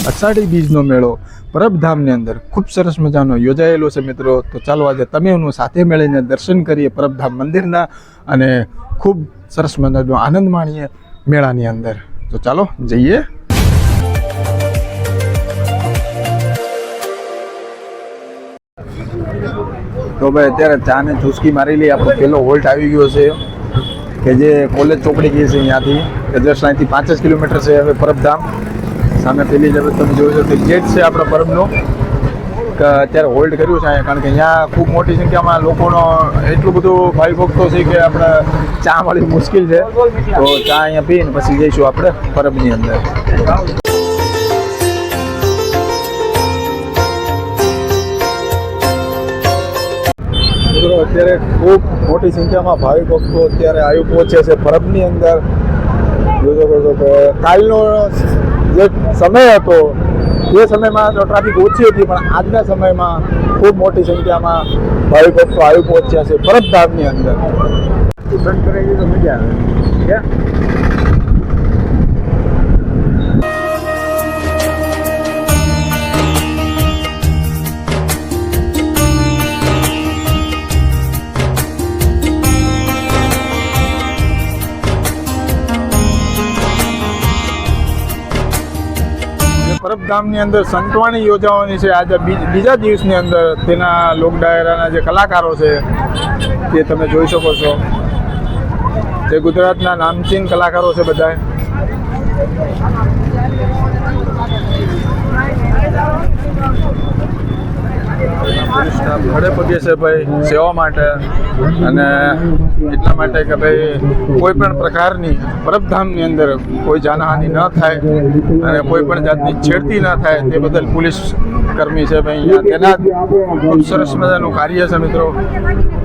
અષાઢી બીજનો મેળો પરબધામની અંદર ખૂબ સરસ મજાનો યોજાયેલો છે મિત્રો. તો ચાલો આજે તમે હું સાથે મળીને દર્શન કરીએ પરબધામ મંદિરના અને ખૂબ સરસ મજાનો આનંદ માણીએ મેળાની અંદર. તો ચાલો જઈએ. તો ભાઈ અત્યારે ચા ને ચૂસકી મારી લઈએ. આપણો પહેલો હોલ્ટ આવી ગયો છે કે જે કોલેજ ચોકડી ગઈ છે અહીંયાથી કે જસ્ટ અહીંથી 5 જ કિલોમીટર છે હવે પરબધામ. સામે પેલી જગ્યાએ તમે જોઈ શકો ગેટ છે આપણા પરબનો કે અત્યારે હોલ્ડ કર્યું છે અહીંયા, કારણ કે અહીંયા ખૂબ મોટી સંખ્યામાં લોકોનો એટલું બધું ભાઈ ભક્તો છે કે આપણે ચા મળી મુશ્કેલ છે. તો ચા અહીંયા પીને પછી જઈશું આપણે પરબની અંદર. અત્યારે ખૂબ મોટી સંખ્યામાં ભાવિ ભક્તો અત્યારે આવી પહોંચે છે પરબની અંદર. જોઈ શકો છો કે કાલનો જે સમય હતો એ સમયમાં તો ટ્રાફિક ઓછી હતી, પણ આજના સમયમાં ખૂબ મોટી સંખ્યામાં ભાવિ ભક્તો આવી પહોંચ્યા છે પરબધામની અંદર. બંધ કરાવી તો મજા આવે. પરબધામની અંદર સંતવાણી યોજાવાની છે આજે બીજા દિવસની અંદર. તેના લોક ડાયરાના જે કલાકારો છે તે તમે જોઈ શકો છો. જે ગુજરાતના નામચીન કલાકારો છે બધા. ખડે પગે છે ભાઈ સેવા માટે, અને એટલા માટે કે ભાઈ કોઈ પણ પ્રકારની પરબધામની અંદર કોઈ જાનહાનિ ન થાય અને કોઈ પણ જાતની છેડતી ન થાય તે બદલ પોલીસ કર્મી છે ભાઈ અહીંયા તેના ખૂબ સરસ મજાનું કાર્ય છે મિત્રો.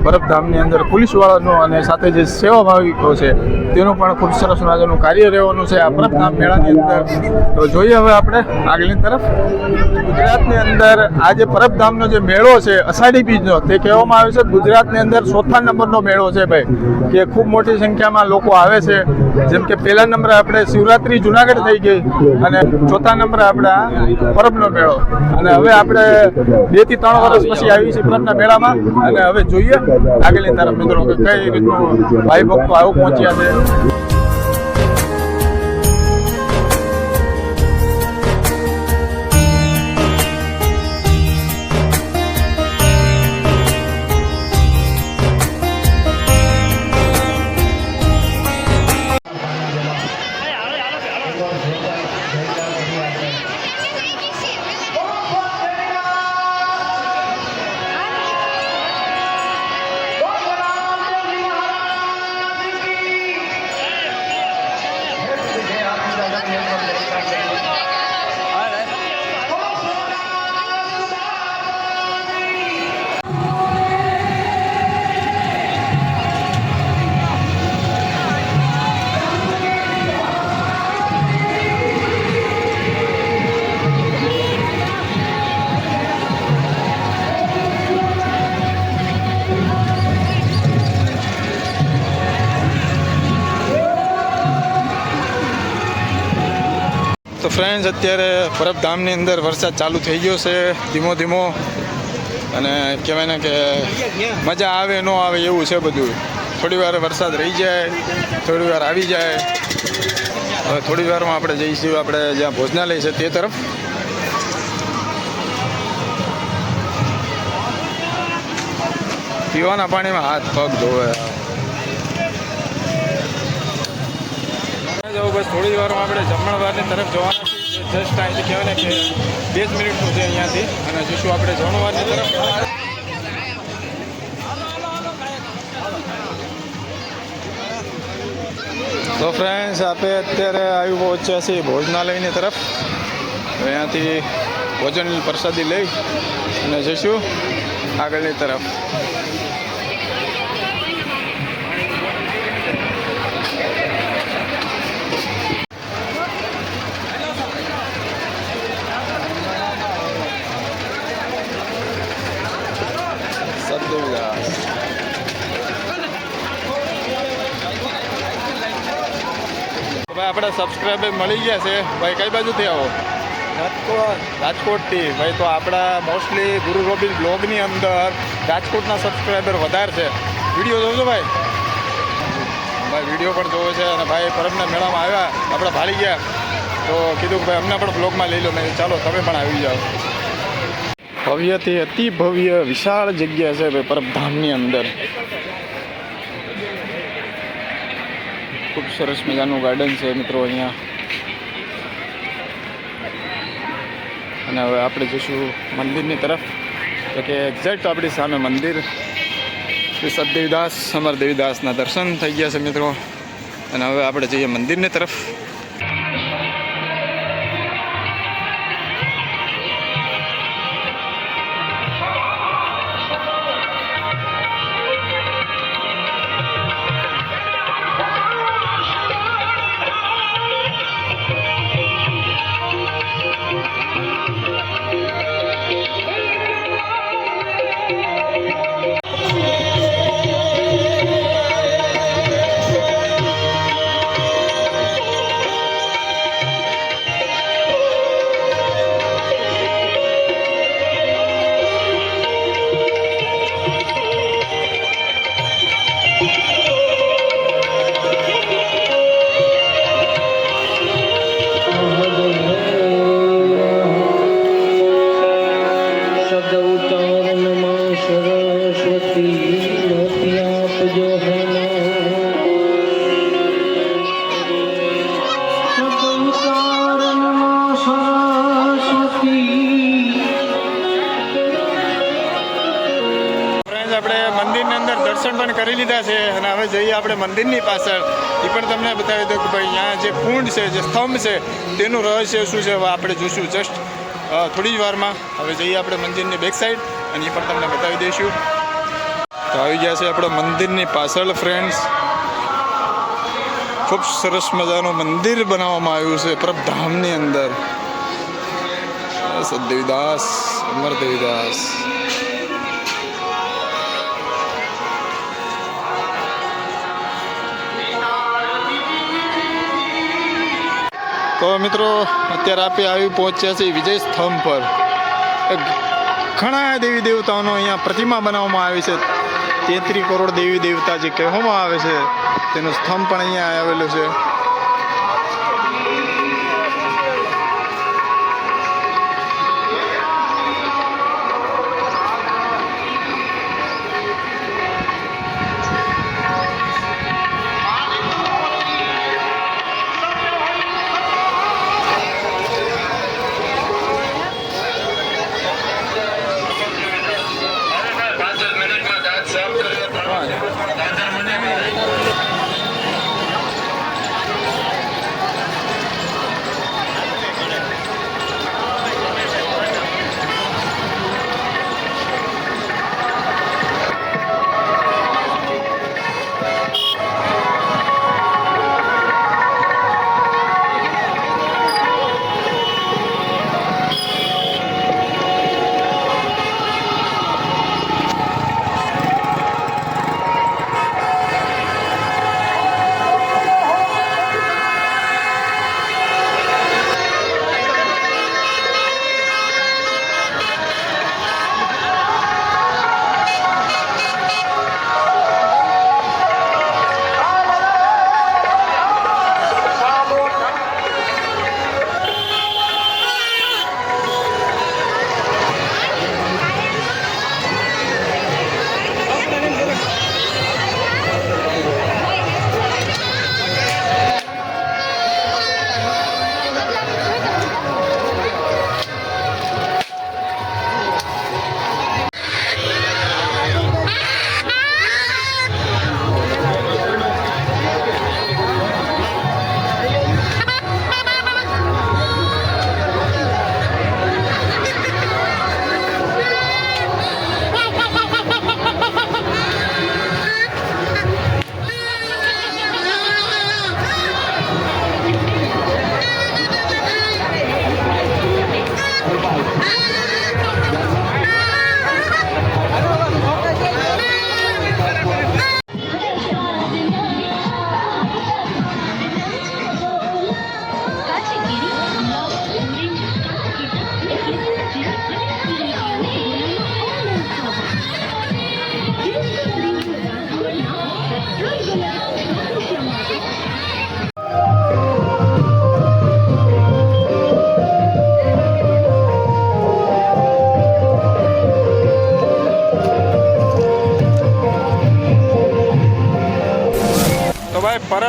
પરબધામની અંદર પોલીસવાળાનું અને સાથે જે સેવા ભાવિકો છે તેનું પણ ખૂબ સરસ મજાનું કાર્ય રહેવાનું છે આ પરબધામ મેળાની અંદર. તો જોઈએ હવે આપણે આગળની તરફ. ગુજરાતની અંદર આ જે પરબધામનો જે મેળો છે અષાઢી બીજનો, તે કહેવામાં આવે છે ગુજરાતની અંદર 4થા નંબરનો મેળો છે ભાઈ, કે ખૂબ મોટી સંખ્યામાં લોકો આવે છે. જેમ કે પહેલા નંબરે આપણે શિવરાત્રી જુનાગઢ થઈ ગઈ અને 4થા નંબરે આપણે આ પરબનો મેળો. અને હવે આપણે 2 થી 3 વર્ષ પછી આવી છીએ પરબના મેળામાં. અને હવે જોઈએ આગળની તરફ મિત્રો કે કઈ રીતનું ભાઈ ભક્તો આવું પહોંચ્યા છે. તો ફ્રેન્ડ્સ અત્યારે પરબધામની અંદર વરસાદ ચાલુ થઈ ગયો છે ધીમો ધીમો, અને કહેવાય ને કે મજા આવે ન આવે એવું છે બધું. થોડી વાર વરસાદ રહી જાય, થોડી વાર આવી જાય. હવે થોડી વારમાં આપણે જઈશું આપણે જ્યાં ભોજનાલય છે તે તરફ. પીવાના પાણીમાં હાથ પગ ધોવે. બસ થોડી વારમાં આપણે જમણવારની તરફ જવાના છીએ. જસ્ટ અહીંથી કહેવાય ને કે 2 જ મિનિટનું છે અહીંયાથી, અને જઈશું આપણે જમણવારની તરફ. તો ફ્રેન્ડ્સ આપણે અત્યારે આવી પહોંચ્યા છીએ ભોજનાલયની તરફ. અહીંયાથી ભોજન પ્રસાદી લઈ અને જઈશું આગળની તરફ. ભાઈ આપણા સબસ્ક્રાઈબર મળી ગયા છે. ભાઈ કઈ બાજુથી આવો? રાજકોટથી ભાઈ. તો આપણા મોસ્ટલી ગુરુ રોબિન બ્લોગની અંદર રાજકોટના સબસ્ક્રાઈબર વધારે છે. વિડીયો જોજો ભાઈ. ભાઈ વિડીયો પણ જોવો છે. અને ભાઈ પરમના મેળામાં આવ્યા, આપણે ભાળી ગયા તો કીધું કે ભાઈ અમને પણ બ્લોગમાં લઈ લો. મેં ચાલો તમે પણ આવી જાઓ. ભવ્યથી અતિ ભવ્ય વિશાળ જગ્યા છે ભાઈ પરબધામની અંદર. ખૂબ સરસ મજાનું ગાર્ડન છે મિત્રો અહીંયા. અને હવે આપણે જઈશું મંદિરની તરફ. તો કે એક્ઝેક્ટ આપણી સામે મંદિર શ્રી સતદેવીદાસ અમર દેવીદાસના દર્શન થઈ ગયા છે મિત્રો. અને હવે આપણે જઈએ મંદિરની તરફ. આપણે મંદિરની અંદર દર્શન પણ કરી લીધા છે. અને હવે જઈએ આપણે મંદિરની પાછળ. એ પણ તમને બતાવી દઉં કે ભાઈ અહીંયા જે કુંડ છે, જે સ્તંભ છે, તેનું રહસ્ય શું છે હવે આપણે જોઈશું જસ્ટ થોડી જ વારમાં. હવે જઈએ આપણે મંદિરની બેક સાઈડ અને એ પણ તમને બતાવી દઈશું. તો આવી ગયા છે આપણે મંદિરની પાછળ ફ્રેન્ડ્સ. ખૂબ સરસ મજાનું મંદિર બનાવવામાં આવ્યું છે પરબધામની અંદર. સતદેવીદાસ અમર દેવીદાસ. તો મિત્રો અત્યારે આપણે આવી પહોંચ્યા છીએ વિજય સ્તંભ પર. ઘણા દેવી દેવતાઓનો અહીંયા પ્રતિમા બનાવવામાં આવી છે. 33 કરોડ દેવી દેવતા જે કહેવામાં આવે છે તેનો સ્તંભ પણ અહીંયા આવેલો છે.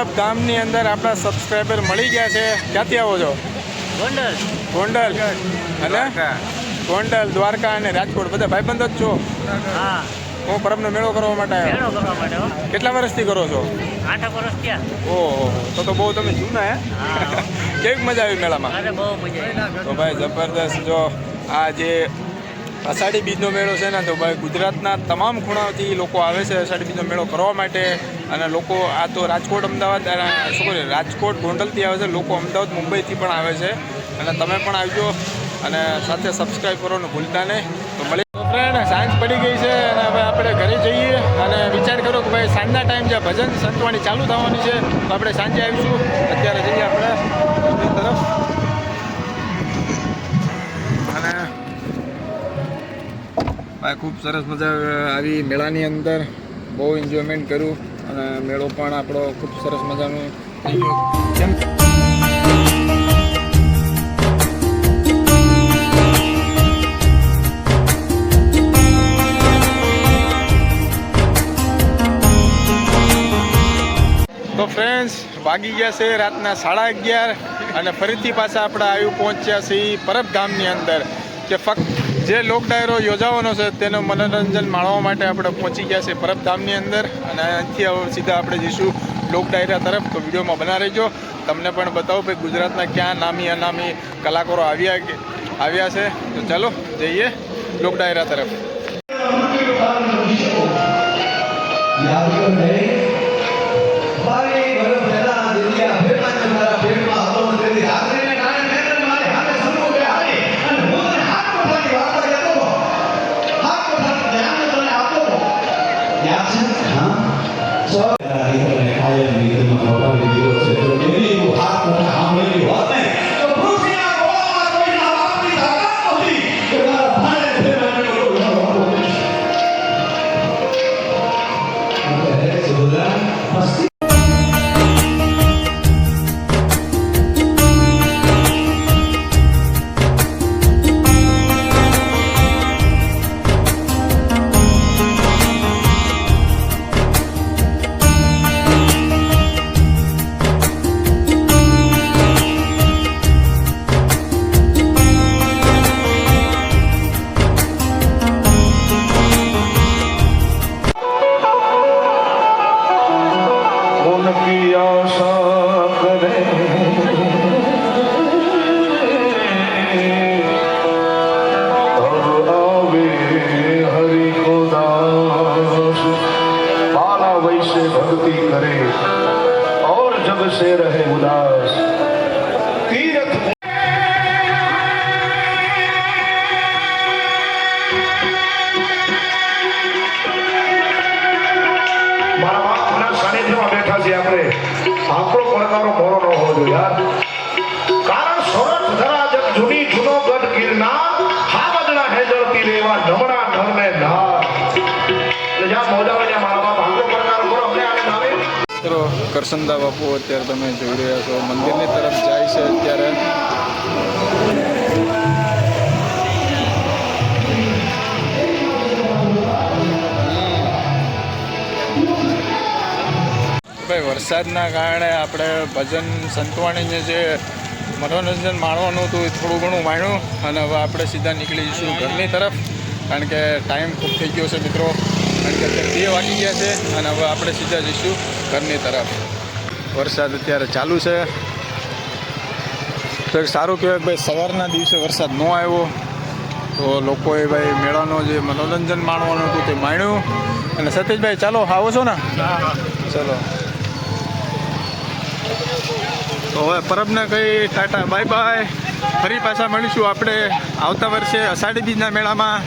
પરબધામની અંદર આપણા સબસ્ક્રાઈબર મળી ગયા છે. ક્યાંથી આવો છો? ગોંડલ અને ગોંડલ, દ્વારકા અને રાજકોટ બધા ભાઈબંધો જ છો? હા. હું પરબનો મેળો કરવા માટે આવ્યો. કેટલા વર્ષથી કરો છો? 8 વર્ષ થયા. ઓહો, તો બહુ તમે જૂના હે. કેવી મજા આવી મેળામાં? અરે બહુ મજા આવી. તો ભાઈ જબરદસ્ત. જો આ જે અષાઢી બીજનો મેળો છે ને, તો ભાઈ ગુજરાતના તમામ ખૂણાઓથી લોકો આવે છે અષાઢી બીજનો મેળો કરવા માટે. અને લોકો આ તો રાજકોટ, અમદાવાદ, શું કહે રાજકોટ, ગોંડલથી આવે છે લોકો, અમદાવાદ, મુંબઈથી પણ આવે છે. અને તમે પણ આવજો અને સાથે સબસ્ક્રાઈબ કરવાનું ભૂલતા નહીં. તો મળી ફ્રેન્ડ, સાંજ પડી ગઈ છે અને હવે આપણે ઘરે જઈએ. અને વિચાર કરો કે ભાઈ સાંજના ટાઈમ છે, ભજન સંતવાણી ચાલુ થવાની છે, તો આપણે સાંજે આવીશું. અત્યારે જઈએ આપણે મંદિર તરફ. અને ભાઈ ખૂબ સરસ મજા આવી મેળાની અંદર, બહુ એન્જોયમેન્ટ કર્યું. અને મેળો પણ આપણો ખૂબ સરસ મજાનું થઈ ગયો. કેમ તો ફ્રેન્ડ્સ, વાગી ગયા છે રાતના 11:30 અને ફરીથી પાછા આપણે પહોંચ્યા છીએ પરબધામની અંદર. કે ફક્ત જે લોક ડાયરો યોજાવાનો છે તેનું મનોરંજન માણવા માટે આપણે પહોંચી ગયા છે પરબધામની અંદર. અને અહીંથી સીધા આપણે જઈશું લોક ડાયરા તરફ. તો વિડીયોમાં બના રહેજો. તમને પણ બતાવો ભાઈ ગુજરાતના ક્યાં નામી અનામી કલાકારો આવ્યા છે. તો ચાલો જઈએ લોક ડાયરા તરફ. से रहे उदास तीरथ સાનિધ્યમાં બેઠા છે આપણે. આપણો પડકારો મોરો ન હોવો જોઈએ યાર. કારણ સોરઠ ધરા જગ જૂની જૂનો ગઢ ગિરનાર હાવદના હેજરતી રેવા નમણા નરને નાર. એટલે જ્યાં મોજા હોય ત્યાં મારા બાપ આપણો પડકારો કરો. અમને આને નાવે મિત્રો કરસનદા બાપુ અત્યારે તમે જોઈ રહ્યા છો મંદિરની તરફ જાય છે. અત્યારે ભાઈ વરસાદના કારણે આપણે ભજન સંતવાણીને જે મનોરંજન માણવાનું હતું એ થોડું ઘણું માણ્યું. અને હવે આપણે સીધા નીકળી જઈશું ઘરની તરફ, કારણ કે ટાઈમ ખૂબ થઈ ગયો છે મિત્રો. કારણ કે અત્યારે 2 વાગી ગયા છે અને હવે આપણે સીધા જઈશું ઘરની તરફ. વરસાદ અત્યારે ચાલુ છે, તો સારું કહેવાય ભાઈ સવારના દિવસે વરસાદ ન આવ્યો તો લોકોએ ભાઈ મેળાનો જે મનોરંજન માણવાનું હતું તે માણ્યું. અને સતીશભાઈ ચાલો આવો છો ને? ચલો તો હવે પરબને કહી ટાટા બાય બાય. ફરી પાછા મળીશું આપણે આવતા વર્ષે અષાઢી બીજના મેળામાં.